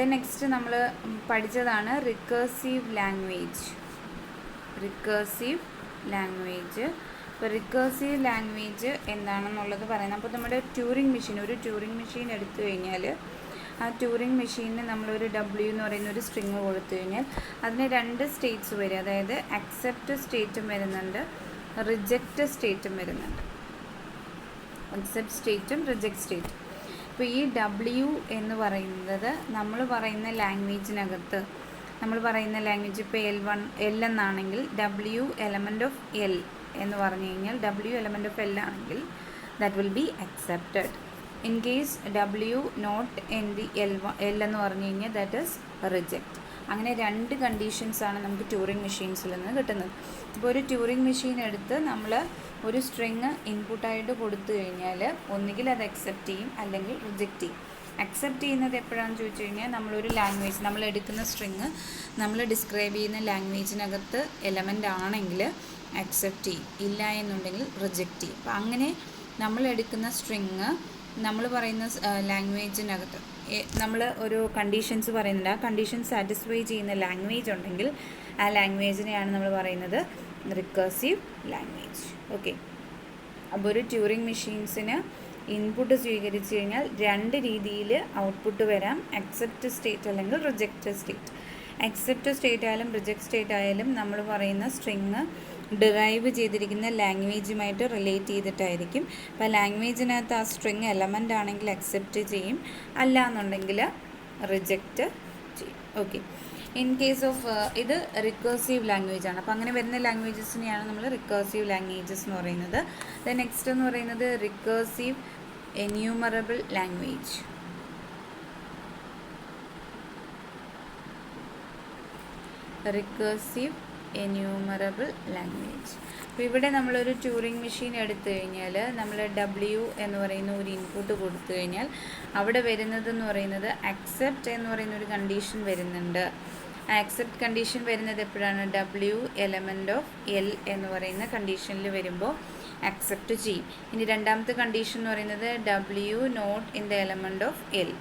Next നമ്മൾ പഠിച്ചതാണ് recursive language. ഇപ്പോൾ റിക്കേഴ്സീവ് ലാംഗ്വേജ് എന്താണെന്നുള്ളത് പറയുന്നത്. അപ്പോൾ നമ്മുടെ ഒരു ട്യൂറിംഗ് മെഷീൻ എടുത്തു കഴിഞ്ഞാൽ ആ ട്യൂറിംഗ് മെഷീനിന് നമ്മളൊരു W എന്ന് പറയുന്ന ഒരു സ്ട്രിങ് കൊടുത്തു കഴിഞ്ഞാൽ അതിന് 2 സ്റ്റേറ്റ്സ് വരും. അതായത് അക്സെപ്റ്റ് സ്റ്റേറ്റും വരുന്നുണ്ട്, റിജക്റ്റ് സ്റ്റേറ്റും വരുന്നുണ്ട്. അക്സെപ്റ്റ് സ്റ്റേറ്റും റിജക്റ്റ് സ്റ്റേറ്റും. ഇപ്പോൾ ഈ W എന്ന് പറയുന്നത് നമ്മൾ പറയുന്ന ലാംഗ്വേജിനകത്ത് ഇപ്പോൾ L എന്നാണെങ്കിൽ W എലമെൻറ്റ് ഓഫ് L എന്ന് പറഞ്ഞു കഴിഞ്ഞാൽ W എലമെൻറ്റ് ഓഫ് L ആണെങ്കിൽ that will be accepted. In case W not in the L എന്ന് പറഞ്ഞു കഴിഞ്ഞാൽ ദാറ്റ് ഈസ് റിജക്റ്റ്. അങ്ങനെ 2 കണ്ടീഷൻസാണ് നമുക്ക് ട്യൂറിംഗ് മെഷീൻസിൽ നിന്ന് കിട്ടുന്നത്. ഇപ്പോൾ ഒരു ട്യൂറിംഗ് മെഷീൻ എടുത്ത് നമ്മൾ ഒരു സ്ട്രിങ് ഇൻപുട്ടായിട്ട് കൊടുത്തു കഴിഞ്ഞാൽ ഒന്നുകിൽ അത് അക്സെപ്റ്റ് ചെയ്യും അല്ലെങ്കിൽ റിജക്റ്റ് ചെയ്യും. അക്സെപ്റ്റ് ചെയ്യുന്നത് എപ്പോഴാണെന്ന് ചോദിച്ചു കഴിഞ്ഞാൽ നമ്മൾ എടുക്കുന്ന സ്ട്രിങ് നമ്മൾ ഡിസ്ക്രൈബ് ചെയ്യുന്ന ലാംഗ്വേജിനകത്ത് എലമെൻ്റ് ആണെങ്കിൽ അക്സെപ്റ്റ് ചെയ്യും, ഇല്ല എന്നുണ്ടെങ്കിൽ റിജക്റ്റ് ചെയ്യും. അപ്പോൾ അങ്ങനെ നമ്മൾ എടുക്കുന്ന സ്ട്രിങ് നമ്മൾ പറയുന്ന ലാംഗ്വേജിനകത്ത് നമ്മൾ ഒരു കണ്ടീഷൻസ് പറയുന്നുണ്ട്. ആ കണ്ടീഷൻ സാറ്റിസ്ഫൈ ചെയ്യുന്ന ലാംഗ്വേജ് ഉണ്ടെങ്കിൽ ആ ലാംഗ്വേജിനെയാണ് നമ്മൾ പറയുന്നത് റിക്കേഴ്സീവ് ലാംഗ്വേജ്. ഓക്കെ, അപ്പോൾ ഒരു ട്യൂറിംഗ് മെഷീൻസിന് ഇൻപുട്ട് സ്വീകരിച്ചു കഴിഞ്ഞാൽ 2 രീതിയിൽ ഔട്ട്പുട്ട് വരാം. അക്സെപ്റ്റ് സ്റ്റേറ്റ് അല്ലെങ്കിൽ റിജക്റ്റ് സ്റ്റേറ്റ്. അക്സെപ്റ്റ് സ്റ്റേറ്റ് ആയാലും റിജക്റ്റ് സ്റ്റേറ്റ് ആയാലും നമ്മൾ പറയുന്ന സ്ട്രിങ് ഡിറൈവ് ചെയ്തിരിക്കുന്ന ലാംഗ്വേജുമായിട്ട് റിലേറ്റ് ചെയ്തിട്ടായിരിക്കും. അപ്പോൾ ലാംഗ്വേജിനകത്ത് ആ സ്ട്രിങ് എലമെൻ്റ് ആണെങ്കിൽ അക്സെപ്റ്റ് ചെയ്യും, അല്ല എന്നുണ്ടെങ്കിൽ റിജക്റ്റ് ചെയ്യും. ഓക്കെ, ഇൻ കേസ് ഓഫ് ഇത് റിക്കേഴ്സീവ് ലാംഗ്വേജ് ആണ്. അപ്പോൾ അങ്ങനെ വരുന്ന ലാംഗ്വേജസിനെയാണ് നമ്മൾ റിക്കേഴ്സീവ് ലാംഗ്വേജസ് എന്ന് പറയുന്നത്. നെക്സ്റ്റ് എന്ന് പറയുന്നത് റിക്കേഴ്സീവ് എന്യൂമറബിൾ ലാംഗ്വേജ്. എന്യൂമറബിൾ ലാംഗ്വേജ്. അപ്പോൾ ഇവിടെ നമ്മളൊരു ട്യൂറിംഗ് മെഷീൻ എടുത്തു കഴിഞ്ഞാൽ നമ്മൾ W എന്ന് പറയുന്ന ഒരു ഇൻപുട്ട് കൊടുത്തു കഴിഞ്ഞാൽ അവിടെ വരുന്നതെന്ന് പറയുന്നത് അക്സെപ്റ്റ് എന്ന് പറയുന്ന ഒരു കണ്ടീഷൻ വരുന്നുണ്ട്. ആക്സെപ്റ്റ് കണ്ടീഷൻ വരുന്നത് എപ്പോഴാണ്? W എലമെൻറ്റ് ഓഫ് L എന്ന് പറയുന്ന കണ്ടീഷനിൽ വരുമ്പോൾ അക്സെപ്റ്റ് ചെയ്യും. ഇനി രണ്ടാമത്തെ കണ്ടീഷൻ എന്ന് പറയുന്നത് W not in the element of L.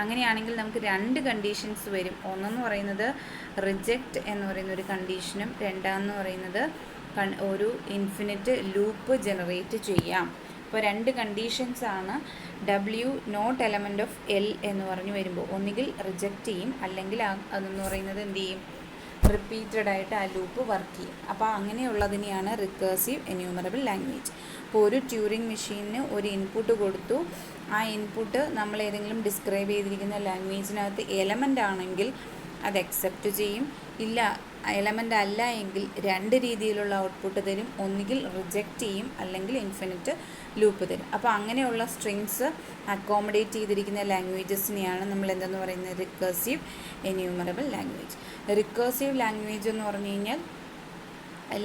അങ്ങനെയാണെങ്കിൽ നമുക്ക് 2 കണ്ടീഷൻസ് വരും. ഒന്നെന്ന് പറയുന്നത് റിജക്റ്റ് എന്ന് പറയുന്ന ഒരു കണ്ടീഷനും രണ്ടാമെന്ന് പറയുന്നത് ഒരു ഇൻഫിനിറ്റ് ലൂപ്പ് ജനറേറ്റ് ചെയ്യാം. ഇപ്പോൾ 2 കണ്ടീഷൻസാണ് W not element of L എന്ന് പറഞ്ഞു വരുമ്പോൾ. ഒന്നുകിൽ റിജക്റ്റ് ചെയ്യും, അല്ലെങ്കിൽ അതെന്ന് പറയുന്നത് എന്ത് ചെയ്യും? റിപ്പീറ്റഡ് ആയിട്ട് ആ ലൂപ്പ് വർക്ക് ചെയ്യും. അപ്പോൾ അങ്ങനെയുള്ളതിനെയാണ് റിക്കേഴ്സീവ് എന്യൂമറബിൾ ലാംഗ്വേജ്. ഇപ്പോൾ ഒരു ട്യൂറിംഗ് മെഷീനിന് ഒരു ഇൻപുട്ട് കൊടുത്തു. ആ ഇൻപുട്ട് നമ്മൾ ഏതെങ്കിലും ഡിസ്ക്രൈബ് ചെയ്തിരിക്കുന്ന ലാംഗ്വേജിനകത്ത് എലമെൻ്റ് ആണെങ്കിൽ അത് അക്സെപ്റ്റ് ചെയ്യും, ഇല്ല എലമെൻ്റ് അല്ല എങ്കിൽ 2 രീതിയിലുള്ള ഔട്ട്പുട്ട് തരും. ഒന്നുകിൽ റിജക്റ്റ് ചെയ്യും, അല്ലെങ്കിൽ ഇൻഫിനിറ്റ് ലൂപ്പ് തരും. അപ്പോൾ അങ്ങനെയുള്ള സ്ട്രിങ്സ് അക്കോമഡേറ്റ് ചെയ്തിരിക്കുന്ന ലാംഗ്വേജസിനെയാണ് നമ്മൾ എന്തെന്ന് പറയുന്നത്? Recursive enumerable language. Recursive language എന്ന് പറഞ്ഞു കഴിഞ്ഞാൽ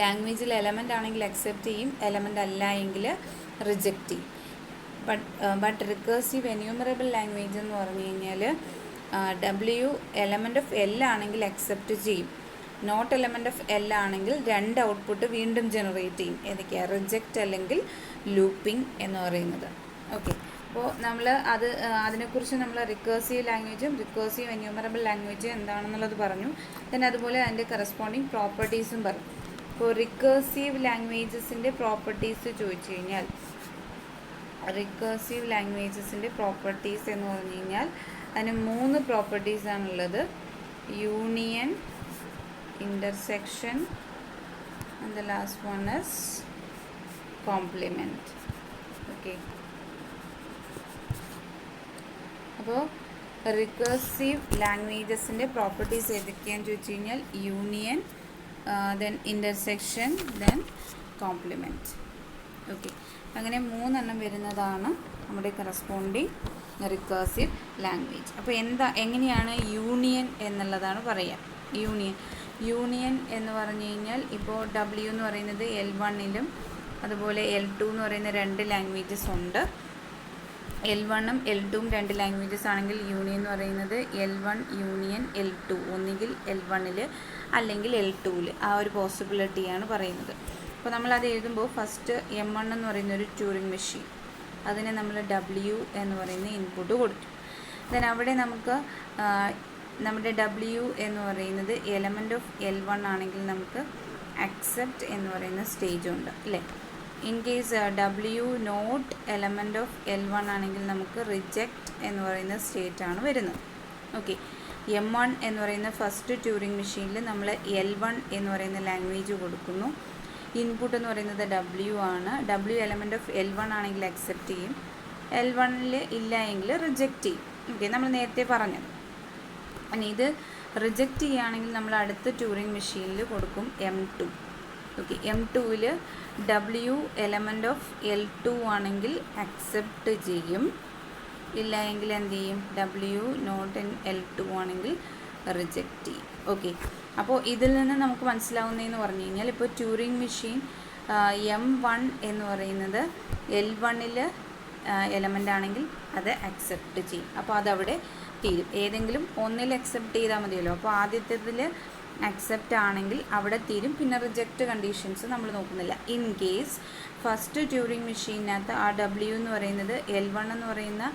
ലാംഗ്വേജിൽ എലമെൻ്റ് ആണെങ്കിൽ അക്സെപ്റ്റ് ചെയ്യും, എലമെൻ്റ് അല്ല എങ്കിൽ റിജക്റ്റ് ചെയ്യും. ബട്ട് റിക്കേഴ്സീവ് എന്യൂമറബിൾ ലാംഗ്വേജ് എന്ന് പറഞ്ഞു കഴിഞ്ഞാൽ W എലമെൻറ്റ് ഓഫ് L ആണെങ്കിൽ അക്സെപ്റ്റ് ചെയ്യും, നോട്ട് എലമെൻറ്റ് ഓഫ് L ആണെങ്കിൽ 2 ഔട്ട്പുട്ട് വീണ്ടും ജനറേറ്റ് ചെയ്യും. ഏതൊക്കെയാണ്? റിജക്റ്റ് അല്ലെങ്കിൽ ലൂപ്പിംഗ് എന്ന് പറയുന്നത്. ഓക്കെ, അപ്പോൾ നമ്മൾ അതിനെക്കുറിച്ച് നമ്മൾ റിക്കേഴ്സീവ് ലാംഗ്വേജും റിക്കേഴ്സീവ് എന്യൂമറബിൾ ലാംഗ്വേജ് എന്താണെന്നുള്ളത് പറഞ്ഞു. അതുപോലെ അതിൻ്റെ കറസ്പോണ്ടിങ് പ്രോപ്പർട്ടീസും പറഞ്ഞു. ഇപ്പോൾ റിക്കേഴ്സീവ് ലാംഗ്വേജസിൻ്റെ പ്രോപ്പർട്ടീസ് ചോദിച്ചു കഴിഞ്ഞാൽ റിക്കേഴ്സീവ് ലാംഗ്വേജസിൻ്റെ പ്രോപ്പർട്ടീസ് എന്ന് പറഞ്ഞു കഴിഞ്ഞാൽ അതിന് 3 പ്രോപ്പർട്ടീസാണുള്ളത്. Union, intersection, and the last one is complement. Okay, അപ്പോൾ റിക്കേഴ്സീവ് ലാംഗ്വേജസിൻ്റെ പ്രോപ്പർട്ടീസ് ഏതൊക്കെയാണെന്ന് ചോദിച്ചു കഴിഞ്ഞാൽ union, then intersection, then complement. Okay, അങ്ങനെ 3 എണ്ണം വരുന്നതാണ് നമ്മുടെ കറസ്പോണ്ടിങ് റിക്കേഴ്സീവ് ലാംഗ്വേജ്. അപ്പോൾ എങ്ങനെയാണ് യൂണിയൻ എന്നുള്ളതാണ് പറയുക. യൂണിയൻ എന്ന് പറഞ്ഞു കഴിഞ്ഞാൽ ഇപ്പോൾ W എന്ന് പറയുന്നത് L1ലും അതുപോലെ L2 എന്ന് പറയുന്ന 2 ലാംഗ്വേജസ് ഉണ്ട്. L1ഉം L2ഉം 2 ലാംഗ്വേജസ് ആണെങ്കിൽ യൂണിയൻ എന്ന് പറയുന്നത് L1 യൂണിയൻ L2, ഒന്നുകിൽ L1ൽ അല്ലെങ്കിൽ L2ൽ. ആ ഒരു പോസിബിലിറ്റിയാണ് പറയുന്നത്. അപ്പോൾ നമ്മളത് എഴുതുമ്പോൾ ഫസ്റ്റ് M1 എന്ന് പറയുന്ന ഒരു ട്യൂറിംഗ് മെഷീൻ, അതിന് നമ്മൾ W എന്ന് പറയുന്ന ഇൻപുട്ട് കൊടുത്തു. ദെൻ അവിടെ നമുക്ക് നമ്മുടെ W എന്ന് പറയുന്നത് എലമെൻറ്റ് ഓഫ് L1 ആണെങ്കിൽ നമുക്ക് അക്സെപ്റ്റ് എന്ന് പറയുന്ന സ്റ്റേജ് ഉണ്ട് അല്ലേ. In case W not element of L1 ആണെങ്കിൽ നമുക്ക് റിജക്റ്റ് എന്ന് പറയുന്ന സ്റ്റേറ്റാണ് വരുന്നത്. ഓക്കെ, M1 എന്ന് പറയുന്ന ഫസ്റ്റ് ട്യൂറിംഗ് മെഷീനിൽ നമ്മൾ L1 എന്ന് പറയുന്ന ലാംഗ്വേജ് കൊടുക്കുന്നു. ഇൻപുട്ട് എന്ന് പറയുന്നത് W ആണ്. W എലമെൻറ്റ് ഓഫ് L1 ആണെങ്കിൽ അക്സെപ്റ്റ് ചെയ്യും, L1ൽ ഇല്ല എങ്കിൽ റിജക്റ്റ് ചെയ്യും. ഓക്കെ, നമ്മൾ നേരത്തെ പറഞ്ഞത്. ഇനി ഇത് റിജക്റ്റ് ചെയ്യുകയാണെങ്കിൽ നമ്മൾ അടുത്ത ട്യൂറിംഗ് മെഷീനിൽ കൊടുക്കും M2. ഓക്കെ, M2ൽ W എലമെൻറ്റ് ഓഫ് L2 ആണെങ്കിൽ അക്സെപ്റ്റ് ചെയ്യും, ഇല്ല എങ്കിൽ എന്ത് ചെയ്യും, W നോട്ട് ഇൻ L2 ആണെങ്കിൽ റിജക്റ്റ് ചെയ്യും. ഓക്കെ, അപ്പോൾ ഇതിൽ നിന്ന് നമുക്ക് മനസ്സിലാവുന്നതെന്ന് പറഞ്ഞു കഴിഞ്ഞാൽ ഇപ്പോൾ ട്യൂറിംഗ് മെഷീൻ M1 എന്ന് പറയുന്നത് L1ൽ എലമെൻ്റ് ആണെങ്കിൽ അത് അക്സെപ്റ്റ് ചെയ്യും. അപ്പോൾ അതവിടെ തീരും. ഏതെങ്കിലും ഒന്നിൽ അക്സെപ്റ്റ് ചെയ്താൽ മതിയല്ലോ. അപ്പോൾ ആദ്യത്തേതിൽ അക്സെപ്റ്റ് ആണെങ്കിൽ അവിടെ തീരും, പിന്നെ റിജക്റ്റ് കണ്ടീഷൻസ് നമ്മൾ നോക്കുന്നില്ല. ഇൻ കേസ് ഫസ്റ്റ് ട്യൂറിംഗ് മെഷീനകത്ത് ആ W എന്ന് പറയുന്നത് L1 എന്ന് പറയുന്ന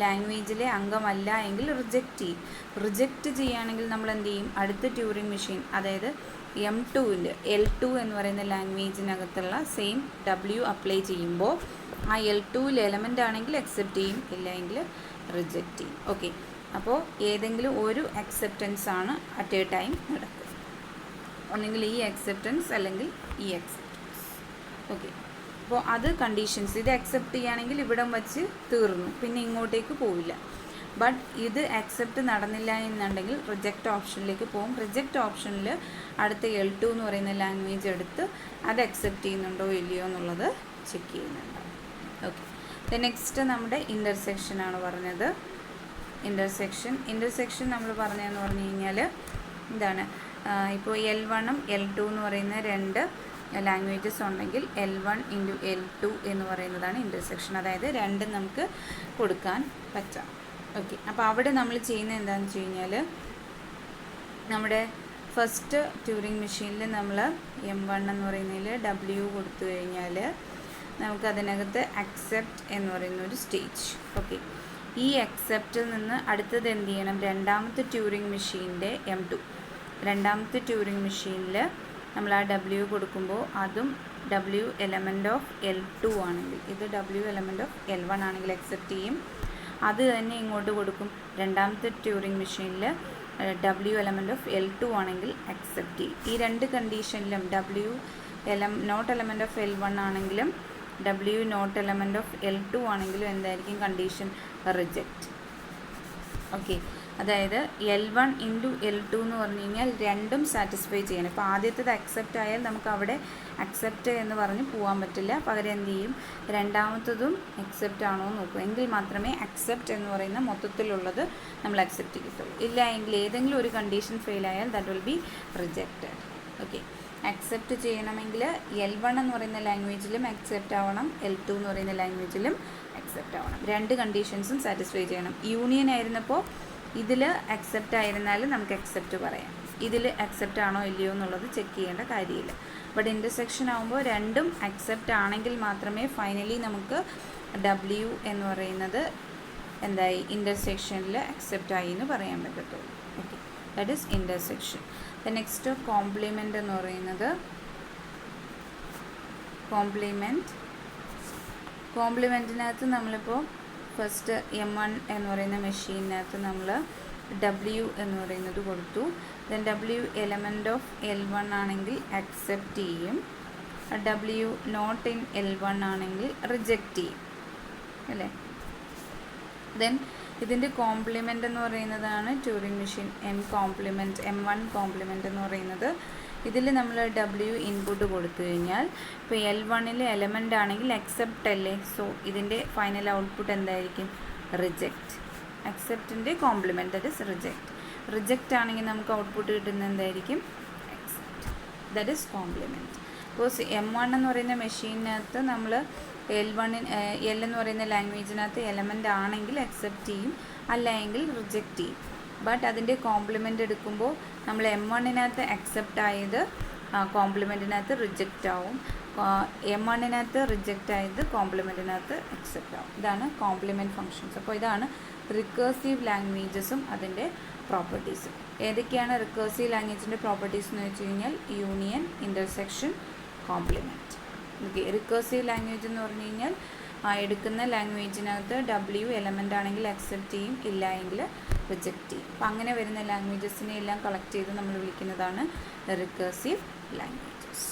ലാംഗ്വേജിലെ അംഗമല്ല എങ്കിൽ റിജക്റ്റ് ചെയ്യും. റിജക്റ്റ് ചെയ്യുകയാണെങ്കിൽ നമ്മൾ എന്ത് ചെയ്യും, അടുത്ത ട്യൂറിംഗ് മെഷീൻ അതായത് M2ൽ L2 എന്ന് പറയുന്ന ലാംഗ്വേജിനകത്തുള്ള സെയിം W അപ്ലൈ ചെയ്യുമ്പോൾ ആ L2ൽ എലമെൻ്റ് ആണെങ്കിൽ അക്സെപ്റ്റ് ചെയ്യും, ഇല്ല എങ്കിൽ റിജക്റ്റ് ചെയ്യും. ഓക്കെ, അപ്പോൾ ഏതെങ്കിലും ഒരു അക്സെപ്റ്റൻസ് ആണ് അറ്റ് എ ടൈം നടക്കുക. ഒന്നെങ്കിൽ ഈ അക്സെപ്റ്റൻസ് അല്ലെങ്കിൽ ഈ അക്സെപ്റ്റൻസ്. ഓക്കെ, അപ്പോൾ അത് കണ്ടീഷൻസ്. ഇത് അക്സെപ്റ്റ് ചെയ്യുകയാണെങ്കിൽ ഇവിടം വച്ച് തീർന്നു, പിന്നെ ഇങ്ങോട്ടേക്ക് പോവില്ല. ബട്ട് ഇത് അക്സെപ്റ്റ് നടന്നില്ല എന്നുണ്ടെങ്കിൽ റിജക്റ്റ് ഓപ്ഷനിലേക്ക് പോകും. റിജക്റ്റ് ഓപ്ഷനിൽ അടുത്ത L2 എന്ന് പറയുന്ന ലാംഗ്വേജ് എടുത്ത് അത് അക്സെപ്റ്റ് ചെയ്യുന്നുണ്ടോ ഇല്ലയോ എന്നുള്ളത് ചെക്ക് ചെയ്യുന്നുണ്ട്. ഓക്കെ, നെക്സ്റ്റ് നമ്മുടെ ഇൻ്റർസെക്ഷനാണ് പറഞ്ഞത്. ഇൻ്റർസെക്ഷൻ നമ്മൾ പറഞ്ഞതെന്ന് പറഞ്ഞു കഴിഞ്ഞാൽ എന്താണ്, ഇപ്പോൾ L1ഉം L2 എന്ന് പറയുന്ന രണ്ട് ലാംഗ്വേജസ് ഉണ്ടെങ്കിൽ L1 ഇൻറ്റു L2 എന്ന് പറയുന്നതാണ് ഇൻ്റർസെക്ഷൻ. അതായത് രണ്ടും നമുക്ക് കൊടുക്കാൻ പറ്റാം. ഓക്കെ, അപ്പോൾ അവിടെ നമ്മൾ ചെയ്യുന്നത് എന്താണെന്ന് വെച്ച് കഴിഞ്ഞാൽ നമ്മുടെ ഫസ്റ്റ് ട്യൂറിംഗ് മെഷീനിൽ നമ്മൾ M1 എന്ന് പറയുന്നതിൽ W കൊടുത്തു കഴിഞ്ഞാൽ നമുക്കതിനകത്ത് അക്സെപ്റ്റ് എന്ന് പറയുന്ന ഒരു സ്റ്റേജ്. ഓക്കെ, ഈ അക്സെപ്റ്റിൽ നിന്ന് അടുത്തത് എന്ത് ചെയ്യണം, രണ്ടാമത്തെ ട്യൂറിംഗ് മെഷീൻ്റെ M2, രണ്ടാമത്തെ ട്യൂറിംഗ് മെഷീനിൽ നമ്മൾ ആ W കൊടുക്കുമ്പോൾ അതും W എലമെൻറ്റ് ഓഫ് L2 ആണെങ്കിൽ, ഇത് W എലമെൻറ്റ് ഓഫ് L1 ആണെങ്കിൽ അക്സെപ്റ്റ് ചെയ്യും. അത് തന്നെ ഇങ്ങോട്ട് കൊടുക്കും. രണ്ടാമത്തെ ട്യൂറിംഗ് മെഷീനിൽ W എലമെൻറ്റ് ഓഫ് L2 ആണെങ്കിൽ അക്സെപ്റ്റ് ചെയ്യും. ഈ രണ്ട് കണ്ടീഷനിലും W not element of L1 ആണെങ്കിലും W not element of L2 ആണെങ്കിലും എന്തായിരിക്കും കണ്ടീഷൻ, റിജക്റ്റ്. ഓക്കെ, അതായത് L1 ഇൻറ്റു L2 എന്ന് പറഞ്ഞു കഴിഞ്ഞാൽ രണ്ടും സാറ്റിസ്ഫൈ ചെയ്യണം. ഇപ്പോൾ ആദ്യത്തേത് അക്സെപ്റ്റ് ആയാൽ നമുക്ക് അവിടെ അക്സെപ്റ്റ് എന്ന് പറഞ്ഞ് പോകാൻ പറ്റില്ല. പകരം എന്ത് ചെയ്യും, രണ്ടാമത്തതും അക്സെപ്റ്റ് ആണോ എന്ന് നോക്കും. എങ്കിൽ മാത്രമേ അക്സെപ്റ്റ് എന്ന് പറയുന്ന മൊത്തത്തിലുള്ളത് നമ്മൾ അക്സെപ്റ്റ് ചെയ്യത്തുള്ളൂ. ഇല്ല എങ്കിൽ ഏതെങ്കിലും ഒരു കണ്ടീഷൻ ഫെയിൽ ആയാൽ that will be rejected. Okay, accept ചെയ്യണമെങ്കിൽ L1 എന്ന് പറയുന്ന ലാംഗ്വേജിലും അക്സെപ്റ്റ് ആവണം, L2 എന്ന് പറയുന്ന ലാംഗ്വേജിലും അക്സെപ്റ്റ് ആവണം. രണ്ട് കണ്ടീഷൻസും സാറ്റിസ്ഫൈ ചെയ്യണം. യൂണിയൻ ആയിരുന്നപ്പോൾ ഇതിൽ അക്സെപ്റ്റ് ആയിരുന്നാലും നമുക്ക് അക്സെപ്റ്റ് പറയാം, ഇതിൽ അക്സെപ്റ്റ് ആണോ ഇല്ലയോ എന്നുള്ളത് ചെക്ക് ചെയ്യേണ്ട കാര്യമില്ല. ബട്ട് ഇൻ്റർസെക്ഷൻ ആകുമ്പോൾ രണ്ടും അക്സെപ്റ്റ് ആണെങ്കിൽ മാത്രമേ ഫൈനലി നമുക്ക് W എന്ന് പറയുന്നത് എന്തായി, ഇൻ്റർസെക്ഷനിൽ അക്സെപ്റ്റ് ആയി എന്ന് പറയാൻ പറ്റത്തുള്ളൂ. Okay, that is intersection. Next compliment എന്ന് പറയുന്നത്, കോംപ്ലിമെൻറ്റിനകത്ത് നമ്മളിപ്പോൾ ഫസ്റ്റ് M1 എന്ന് പറയുന്ന മെഷീനകത്ത് നമ്മൾ W എന്ന് പറയുന്നത് കൊടുത്തു. Then W element of L1 ആണെങ്കിൽ അക്സെപ്റ്റ് ചെയ്യും, W നോട്ട് ഇൻ L1 ആണെങ്കിൽ റിജക്റ്റ് ചെയ്യും അല്ലേ. ദെൻ ഇതിൻ്റെ കോംപ്ലിമെൻ്റ് എന്ന് പറയുന്നതാണ് ട്യൂറിംഗ് മെഷീൻ M1 കോംപ്ലിമെൻ്റ് എന്ന് പറയുന്നത്. ഇതിൽ നമ്മൾ W ഇൻപുട്ട് കൊടുത്തു കഴിഞ്ഞാൽ ഇപ്പോൾ L1ൽ എലമെൻ്റ് ആണെങ്കിൽ അക്സെപ്റ്റ് അല്ലേ, സോ ഇതിൻ്റെ ഫൈനൽ ഔട്ട്പുട്ട് എന്തായിരിക്കും, റിജക്റ്റ്. അക്സെപ്റ്റിൻ്റെ complement that is reject. Reject ആണെങ്കിൽ നമുക്ക് ഔട്ട്പുട്ട് കിട്ടുന്നത് എന്തായിരിക്കും, അക്സെപ്റ്റ്. That is compliment. ഇപ്പോൾ M1 എന്ന് പറയുന്ന മെഷീനകത്ത് നമ്മൾ L എന്ന് പറയുന്ന ലാംഗ്വേജിനകത്ത് എലമെൻ്റ് ആണെങ്കിൽ അക്സെപ്റ്റ് ചെയ്യും, അല്ല എങ്കിൽ റിജക്റ്റ് ചെയ്യും. ബട്ട് അതിൻ്റെ കോംപ്ലിമെൻ്റ് എടുക്കുമ്പോൾ നമ്മൾ M1നകത്ത് അക്സെപ്റ്റ് ആയത് കോംപ്ലിമെൻറ്റിനകത്ത് റിജക്റ്റ് ആവും, M1നകത്ത് റിജക്റ്റ് ആയത് കോംപ്ലിമെൻറ്റിനകത്ത് അക്സെപ്റ്റ് ആവും. ഇതാണ് കോംപ്ലിമെൻറ്റ് ഫങ്ഷൻസ്. അപ്പോൾ ഇതാണ് റിക്കേഴ്സീവ് ലാംഗ്വേജസും അതിൻ്റെ പ്രോപ്പർട്ടീസ്. ഏതൊക്കെയാണ് റിക്കേഴ്സീവ് ലാംഗ്വേജിൻ്റെ പ്രോപ്പർട്ടീസ് എന്ന് വെച്ച് കഴിഞ്ഞാൽ union, intersection, compliment. Okay, recursive language എന്ന് പറഞ്ഞു കഴിഞ്ഞാൽ എടുക്കുന്ന ലാംഗ്വേജിനകത്ത് W എലമെൻ്റ് ആണെങ്കിൽ അക്സെപ്റ്റ് ചെയ്യും, ഇല്ല എങ്കിൽ റിജക്റ്റ് ചെയ്യും. അപ്പം അങ്ങനെ വരുന്ന ലാംഗ്വേജസിനെ എല്ലാം കളക്ട് ചെയ്ത് നമ്മൾ വിളിക്കുന്നതാണ് റിക്കേഴ്സീവ് ലാംഗ്വേജസ്.